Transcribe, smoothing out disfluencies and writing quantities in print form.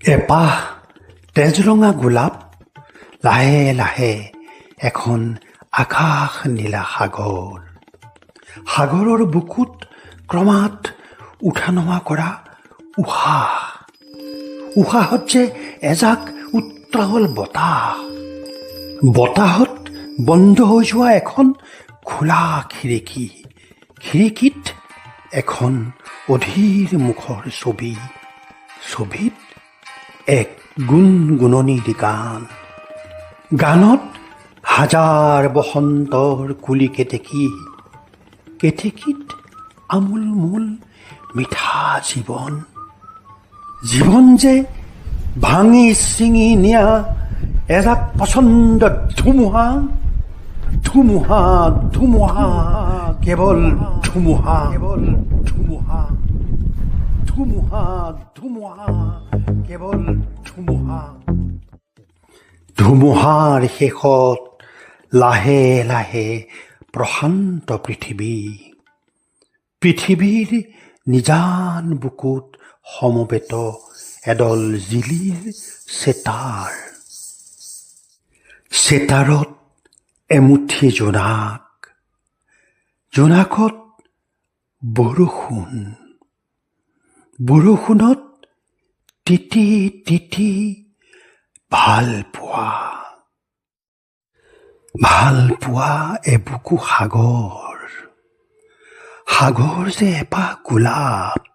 এপাহ তেজৰঙা গোলাপ, লাহে লাহে এখন আকাশ নীলা সাগৰ। সাগৰৰ বুকুত ক্ৰমাৎ উঠা নমা কৰা উশাহ। উশাহত যে এজাক উত্ৰাৱল বতাহ। বতাহত বন্ধ হৈ যোৱা এখন খোলা খিৰিকী। খিৰিকীত এখন অধীৰ মুখৰ ছবি। ছবিত এক গুণগুণনিৰ গান। গানত হাজাৰ বসন্তৰ কুলি কেতেকী। কেতেকীত আমোল মোল মিঠা জীৱন। জীৱন যে ভাঙি ছিঙি নিয়া এজাক প্ৰচণ্ড ধুমুহা। ধুমুহা ধুমুহা কেৱল ধুমুহা, কেৱল ধুমুহা। ধুমুহা ধুমুহা কেৱল ধুমুহা। ধুমুহাৰ শেষত লাহে লাহে প্ৰশান্ত পৃথিৱী। পৃথিৱীৰ নিজান বুকুত সমবেত এডল জিলিৰ চেতাৰ। চেতাৰত এমুঠি জোনাক। জোনাকত বৰষুণ। বৰষুণত তিতি তিতি ভাল পোৱা। ভাল পোৱা এবুকু সাগৰ। সাগৰ যে এপাহ গোলাপ।